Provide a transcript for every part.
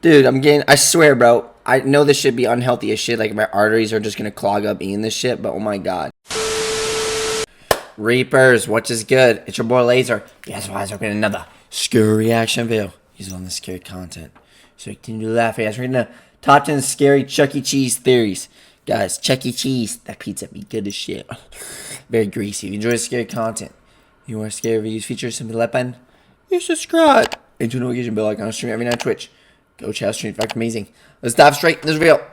Dude, I swear, bro. I know this should be unhealthy as shit. Like, my arteries are just gonna clog up eating this shit, but oh my god. Reapers, what is good? It's your boy Laser. Guess why I opening another scary reaction video. He's on the scary content. So you continue to laugh. Guys, reading the top 10 scary Chuck E. Cheese theories. Guys, Chuck E. Cheese, that pizza be good as shit. Very greasy. If you enjoy scary content, you want scary videos features, simply like button, you subscribe. And to notification bell icon. I stream every night on Twitch. Go check out stream. Fact amazing. Let's dive straight in this video.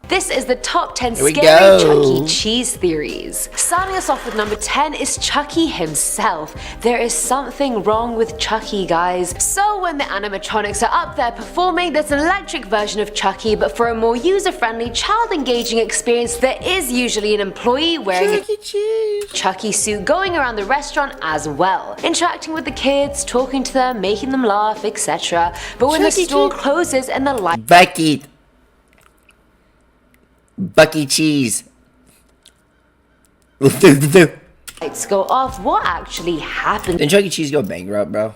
This is the top 10 scary Chuck E. Cheese theories. Starting us off with number 10 is Chucky himself. There is something wrong with Chucky, guys. So when the animatronics are up there performing, there's an electric version of Chucky, but for a more user-friendly, child-engaging experience, there is usually an employee wearing a Chucky suit going around the restaurant as well, interacting with the kids, talking to them, making them laugh, etc. But when the store closes and the light Bucky Cheese. lights go off, what actually happened? Didn't Chuck E. Cheese go bankrupt, bro?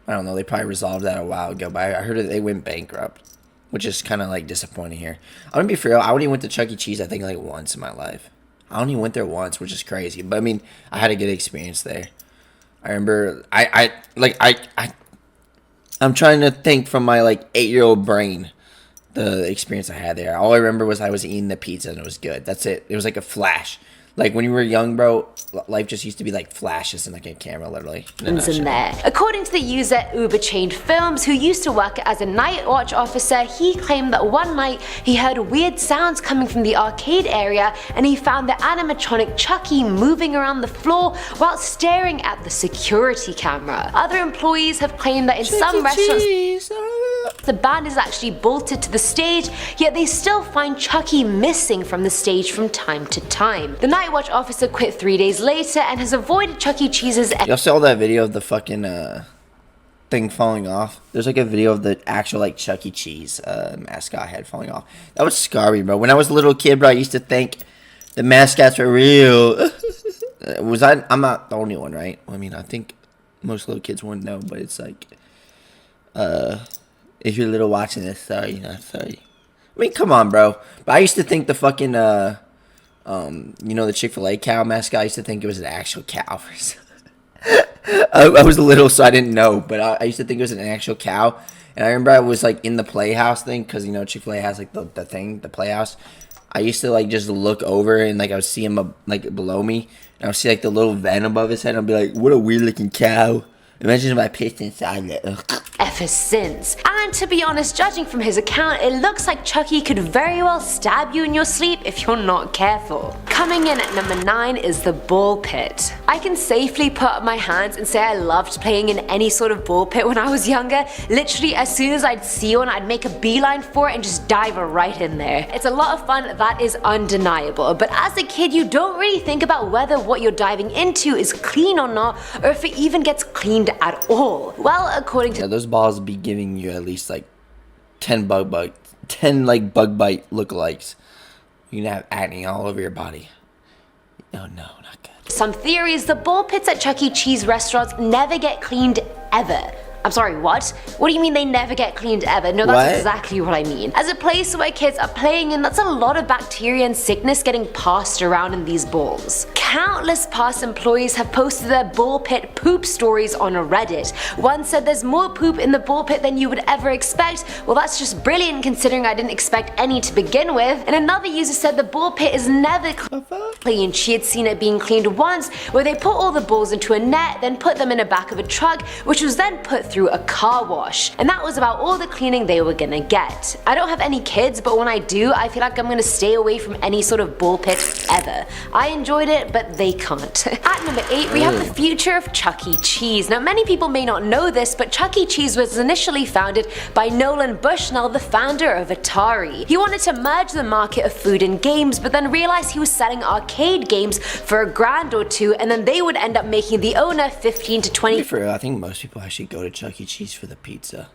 I don't know. They probably resolved that a while ago, but I heard that they went bankrupt, which is kind of like disappointing here. I'm gonna be for real. I only went to Chuck E. Cheese I think like once in my life. I only went there once, which is crazy. But I mean, I had a good experience there. I remember I'm trying to think from my like 8-year-old brain. The experience I had there. All I remember was I was eating the pizza and it was good. That's it. It was like a flash. Like when you were young, bro, life just used to be like flashes in like a camera, literally. In there. According to the user 𝐈𝐭'𝐬 Films, who used to work as a night watch officer, he claimed that one night he heard weird sounds coming from the arcade area and he found the animatronic Chucky moving around the floor while staring at the security camera. Other employees have claimed that in some restaurants the band is actually bolted to the stage, yet they still find Chucky missing from the stage from time to time. The night watch officer quit 3 days later and has avoided Chuck E. Cheese's. Y'all saw that video of the fucking thing falling off? There's like a video of the actual like Chuck E. Cheese mascot head falling off. That was scary, bro. When I was a little kid, bro, I used to think the mascots were real. I'm not the only one, right? I mean, I think most little kids wouldn't know, but it's like, if you're little watching this, sorry, not sorry. I mean, come on, bro. But I used to think the fucking, you know, the Chick-fil-A cow mascot, I used to think it was an actual cow. I was little, so I didn't know, but I used to think it was an actual cow. And I remember I was, like, in the Playhouse thing, because, you know, Chick-fil-A has, like, the Playhouse. I used to, like, just look over, and, like, I would see him, like, below me. And I would see, like, the little vent above his head, and I'd be like, what a weird-looking cow. Imagine if I pissed inside it. Ever since. And to be honest, judging from his account, it looks like Chucky could very well stab you in your sleep if you're not careful. Coming in at number 9 is the ball pit. I can safely put up my hands and say I loved playing in any sort of ball pit when I was younger. Literally, as soon as I'd see one, I'd make a beeline for it and just dive right in there. It's a lot of fun, that is undeniable. But as a kid, you don't really think about whether what you're diving into is clean or not, or if it even gets cleaned at all. Well, according to those balls be giving you at least like 10 bug bite lookalikes. You're gonna have acne all over your body. Oh no, not good. Some theories, the ball pits at Chuck E. Cheese restaurants never get cleaned ever. I'm sorry, what? What do you mean they never get cleaned ever? No, that's exactly what I mean. As a place where kids are playing in, that's a lot of bacteria and sickness getting passed around in these balls. Countless past employees have posted their ball pit poop stories on Reddit. One said there's more poop in the ball pit than you would ever expect. Well, that's just brilliant considering I didn't expect any to begin with. And another user said the ball pit is never clean. She had seen it being cleaned once, where they put all the balls into a net, then put them in the back of a truck, which was then put through a car wash. And that was about all the cleaning they were gonna get. I don't have any kids, but when I do, I feel like I'm gonna stay away from any sort of ball pit ever. I enjoyed it, but they can't. At number 8, we have the future of Chuck E. Cheese. Now, many people may not know this, but Chuck E. Cheese was initially founded by Nolan Bushnell, the founder of Atari. He wanted to merge the market of food and games, but then realized he was selling arcade games for $1,000 or $2, and then they would end up making the owner 15 to 20. For real, I think most people actually go to Chuck E. Cheese for the pizza.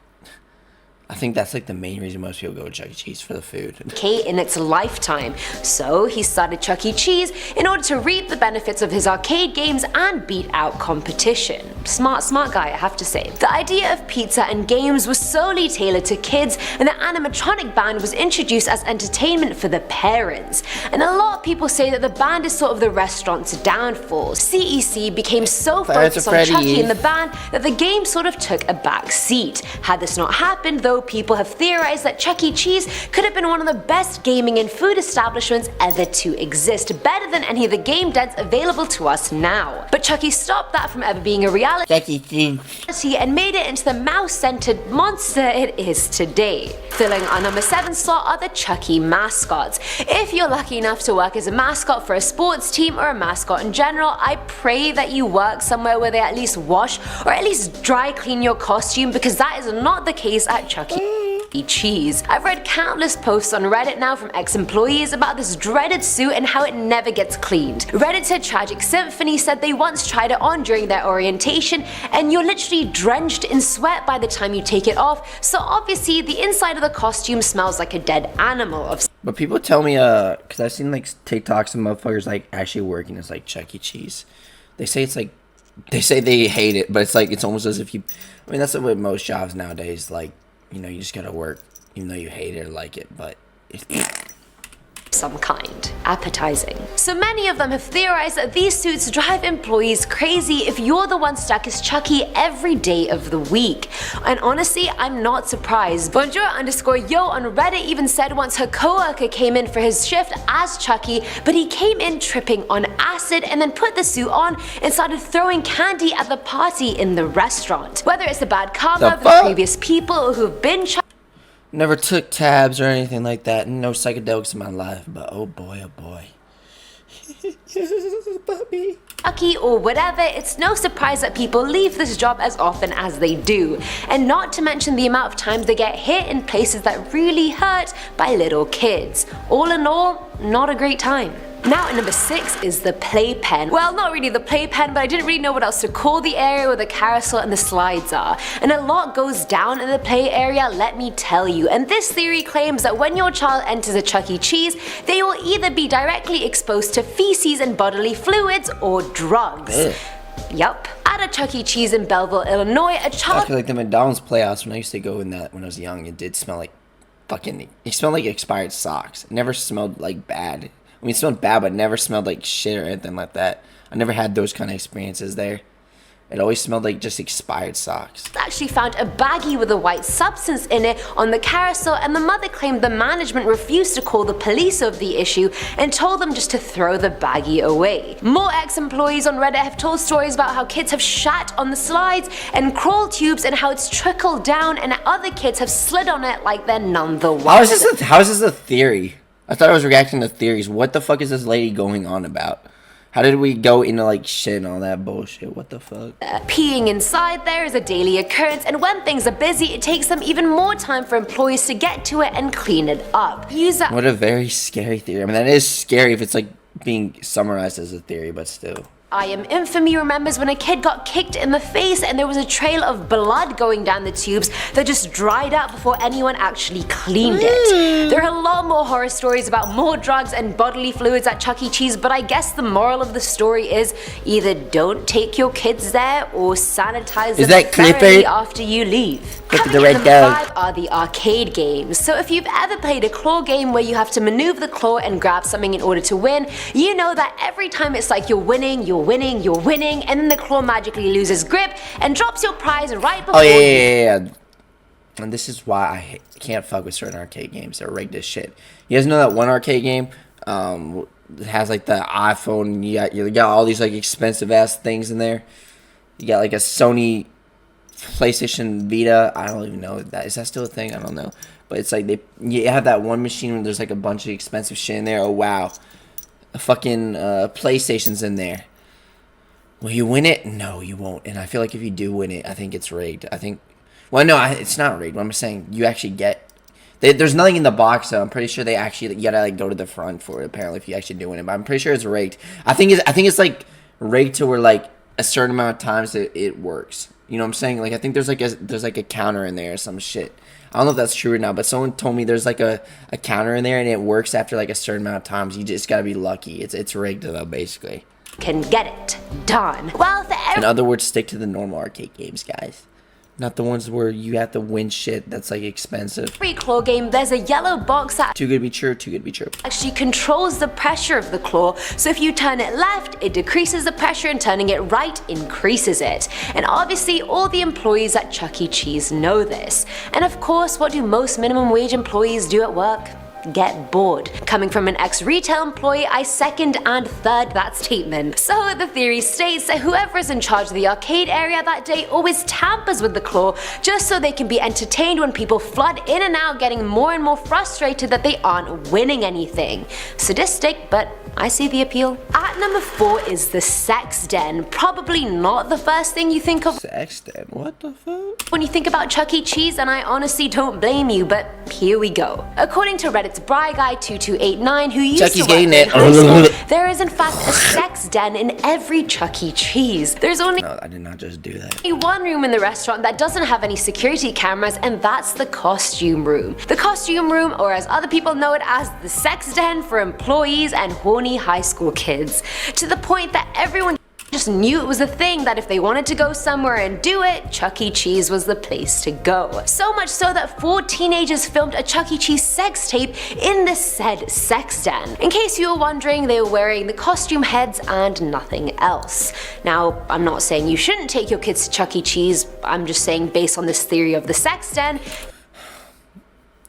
I think that's like the main reason most people go to Chuck E. Cheese, for the food. In its lifetime. So he started Chuck E. Cheese in order to reap the benefits of his arcade games and beat out competition. Smart guy, I have to say. The idea of pizza and games was solely tailored to kids, and the animatronic band was introduced as entertainment for the parents. And a lot of people say that the band is sort of the restaurant's downfall. CEC became so focused on Chucky and the band that the game sort of took a back seat. Had this not happened, though, people have theorized that Chuck E. Cheese could have been one of the best gaming and food establishments ever to exist, better than any of the game dens available to us now. But Chucky stopped that from ever being a reality and made it into the mouse-centered monster it is today. Filling our number 7 slot are the Chucky mascots. If you're lucky enough to work as a mascot for a sports team or a mascot in general, I pray that you work somewhere where they at least wash or at least dry clean your costume, because that is not the case at Chuck E. Cheese. I've read countless posts on Reddit now from ex-employees about this dreaded suit and how it never gets cleaned. Redditor Tragic Symphony said they once tried it on during their orientation, and you're literally drenched in sweat by the time you take it off, so obviously the inside of the costume smells like a dead animal. But people tell me, because I've seen like TikToks of motherfuckers like actually working as like Chuck E. Cheese. They say it's like, they say they hate it, but it's like, it's almost as if you, I mean, that's what most jobs nowadays, like, you know, you just gotta work, even though you hate it or like it, but it's some kind. Appetizing. So many of them have theorized that these suits drive employees crazy if you're the one stuck as Chucky every day of the week. And honestly, I'm not surprised. Bonjour_yo on Reddit even said once her coworker came in for his shift as Chucky, but he came in tripping on acid and then put the suit on and started throwing candy at the party in the restaurant. Whether it's the bad karma of the previous people who've been never took tabs or anything like that. No psychedelics in my life, but oh boy, oh boy. Puppy. Chucky or whatever, it's no surprise that people leave this job as often as they do. And not to mention the amount of times they get hit in places that really hurt by little kids. All in all, not a great time. Now at number 6 is the playpen. Well, not really the playpen, but I didn't really know what else to call the area where the carousel and the slides are. And a lot goes down in the play area, let me tell you. And this theory claims that when your child enters a Chuck E. Cheese, they will either be directly exposed to feces and bodily fluids or drugs. Yup. At a Chuck E. Cheese in Belleville, Illinois, a child— I feel like the McDonald's Playhouse, when I used to go in that when I was young, it did smell like fucking— it smelled like expired socks. It never smelled like bad. I mean, it smelled bad, but it never smelled like shit or anything like that. I never had those kind of experiences there. It always smelled like just expired socks. Actually found a baggie with a white substance in it on the carousel, and the mother claimed the management refused to call the police over the issue and told them just to throw the baggie away. More ex-employees on Reddit have told stories about how kids have shat on the slides and crawl tubes and how it's trickled down, and other kids have slid on it like they're none the wiser. How is this a theory? I thought I was reacting to theories. What the fuck is this lady going on about? How did we go into like shit and all that bullshit? What the fuck? Peeing inside there is a daily occurrence, and when things are busy, it takes them even more time for employees to get to it and clean it up. What a very scary theory. I mean, that is scary if it's like being summarized as a theory, but still. I Am Infamy remembers when a kid got kicked in the face and there was a trail of blood going down the tubes that just dried up before anyone actually cleaned it. There are a lot more horror stories about more drugs and bodily fluids at Chuck E. Cheese, but I guess the moral of the story is either don't take your kids there or sanitize them thoroughly after you leave. Coming in number 5 are the arcade games. So if you've ever played a claw game where you have to maneuver the claw and grab something in order to win, you know that every time it's like you're winning, and then the claw magically loses grip and drops your prize right before yeah. And this is why I can't fuck with certain arcade games. They're rigged as shit. You guys know that one arcade game it has like the iPhone, you got all these like expensive ass things in there. You got like a Sony PlayStation Vita. I don't even know that. Is that still a thing? I don't know. But it's like you have that one machine where there's like a bunch of expensive shit in there. Oh wow. A fucking PlayStation's in there. Will you win it? No, you won't. And I feel like if you do win it, I think it's rigged. Well, no, it's not rigged. What I'm saying, you actually get. There's nothing in the box, though. I'm pretty sure they actually, you gotta like go to the front for it. Apparently, if you actually do win it, but I'm pretty sure it's rigged. I think it's like rigged to where like a certain amount of times it works. You know what I'm saying? Like I think there's like a counter in there or some shit. I don't know if that's true or not, but someone told me there's like a counter in there and it works after like a certain amount of times. You just gotta be lucky. It's rigged though, basically. Can get it done. Well, for In other words, stick to the normal arcade games, guys. Not the ones where you have to win shit that's like expensive. every claw game, there's a yellow box that Too good to be true, too good to be true. actually controls the pressure of the claw. So if you turn it left, it decreases the pressure, and turning it right increases it. And obviously, all the employees at Chuck E. Cheese know this. And of course, what do most minimum wage employees do at work? Get bored. Coming from an ex-retail employee, I second and third that statement. So the theory states that whoever is in charge of the arcade area that day always tampers with the claw just so they can be entertained when people flood in and out, getting more and more frustrated that they aren't winning anything. Sadistic, but I see the appeal. At number 4 is the sex den. Probably not the first thing you think of Sex den? What the fuck? when you think about Chuck E. Cheese, and I honestly don't blame you, but here we go. According to Reddit's Bri Guy 2289, who used Chucky's to work getting in it. high school, there is in fact a sex den in every Chuck E. Cheese. There's only No, I did not just do that. one room in the restaurant that doesn't have any security cameras, and that's the costume room. The costume room, or as other people know it as the sex den for employees and horny high school kids. To the point that everyone just knew it was a thing, that if they wanted to go somewhere and do it, Chuck E. Cheese was the place to go. So much so that 4 teenagers filmed a Chuck E. Cheese sex tape in the said sex den. In case you were wondering, they were wearing the costume heads and nothing else. Now, I'm not saying you shouldn't take your kids to Chuck E. Cheese, I'm just saying based on this theory of the sex den,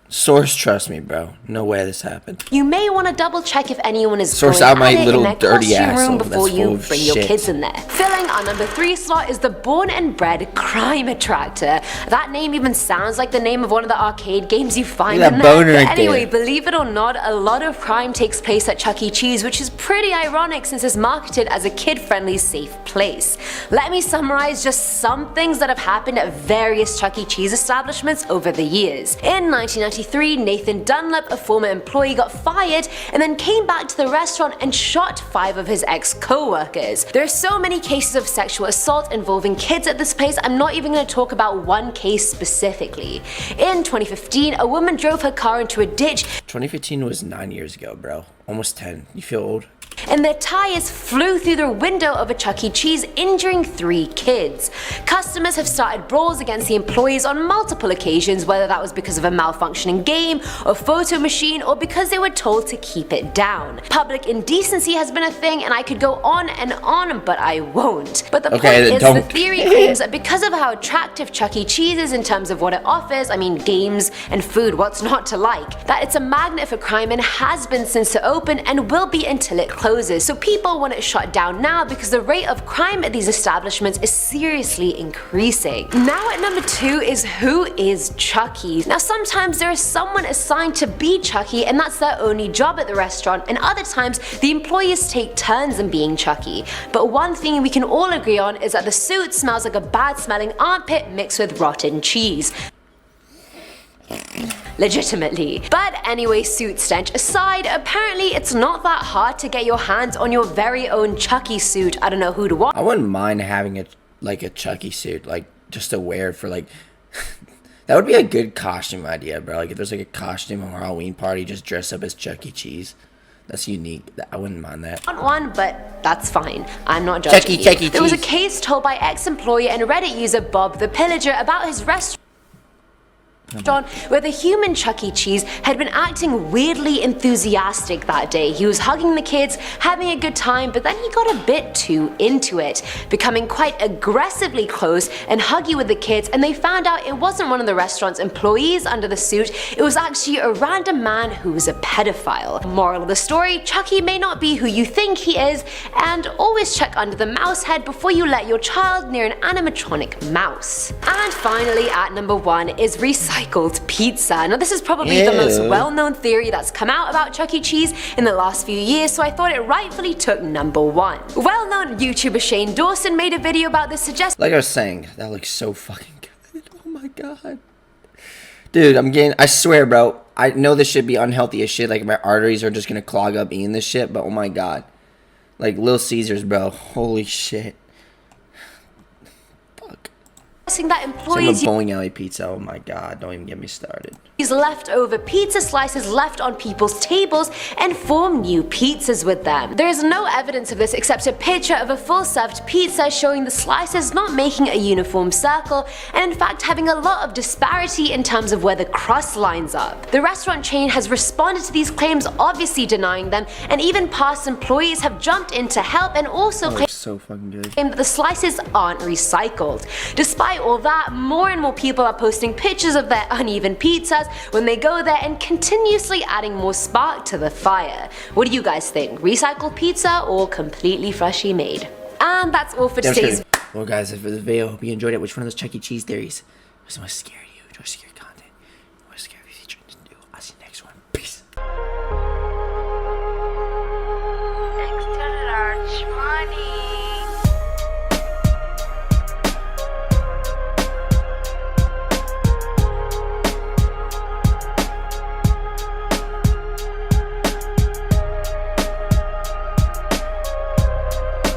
Source, trust me, bro. No way this happened. you may want to double check if anyone is Source going out my at it little in their dirty costume asshole room that's before full you of bring your shit. kids in there. Filling our number 3 slot is the Born and Bred Crime Attractor. That name even sounds like the name of one of the arcade games you find Look at in that there. boner right But anyway, there. believe it or not, a lot of crime takes place at Chuck E. Cheese, which is pretty ironic since it's marketed as a kid-friendly, safe place. Let me summarize just some things that have happened at various Chuck E. Cheese establishments over the years. In 1993, Nathan Dunlap, a former employee, got fired and then came back to the restaurant and shot 5 of his ex-co-workers. There are so many cases of sexual assault involving kids at this place, I'm not even going to talk about one case specifically. In 2015, a woman drove her car into a ditch 2015 was 9 years ago, bro. Almost 10. You feel old? and their tires flew through the window of a Chuck E. Cheese, injuring 3 kids. Customers have started brawls against the employees on multiple occasions, whether that was because of a malfunctioning game or photo machine, or because they were told to keep it down. Public indecency has been a thing, and I could go on and on, but I won't. But the point is, the theory claims that because of how attractive Chuck E. Cheese is in terms of what it offers, I mean games and food, what's not to like, that it's a magnet for crime and has been since it opened and will be until it closes. So people want it shut down now because the rate of crime at these establishments is seriously increasing. Now at number 2 is who is Chucky. Now sometimes there is someone assigned to be Chucky and that's their only job at the restaurant, and other times the employees take turns in being Chucky. But one thing we can all agree on is that the suit smells like a bad smelling armpit mixed with rotten cheese. Legitimately. But anyway, suit stench aside, apparently it's not that hard to get your hands on your very own Chucky suit. I don't know who to watch. I wouldn't mind having a Chucky suit, like just to wear it for like that would be a good costume idea, bro. Like if there's like a costume or Halloween party, just dress up as Chuck E. Cheese. That's unique. I wouldn't mind that. Want one, but that's fine. I'm not judging you. There was a case told by ex-employee and Reddit user Bob the Pillager about his restaurant where the human Chuck E. Cheese had been acting weirdly enthusiastic that day. He was hugging the kids, having a good time, but then he got a bit too into it, becoming quite aggressively close and huggy with the kids, and they found out it wasn't one of the restaurant's employees under the suit, it was actually a random man who was a pedophile. Moral of the story, Chucky may not be who you think he is, and always check under the mouse head before you let your child near an animatronic mouse. And finally, at number 1 is recycled pizza. Now this is probably the most well-known theory that's come out about Chuck E. Cheese in the last few years, so I thought it rightfully took number 1. Well-known YouTuber Shane Dawson made a video about this suggesting, like I was saying, that looks so fucking good. Oh my god. Dude, I swear, bro, I know this should be unhealthy as shit, like my arteries are just gonna clog up eating this shit, but oh my god. Like Little Caesars, bro. Holy shit. reporting that Same employees with bowling alley pizza. Oh my god, don't even get me started. use leftover pizza slices left on people's tables and form new pizzas with them. There is no evidence of this except a picture of a full-served pizza showing the slices not making a uniform circle and in fact having a lot of disparity in terms of where the crust lines up. The restaurant chain has responded to these claims, obviously denying them, and even past employees have jumped in to help and also claimed So fucking good. that the slices aren't recycled. Despite all that, more and more people are posting pictures of their uneven pizzas when they go there and continuously adding more spark to the fire. What do you guys think? Recycled pizza or completely freshly made? And that's all for today's Well guys, for this video, I hope you enjoyed it. Which one of those Chuck E. Cheese theories was the most scary to you? Enjoy scary content.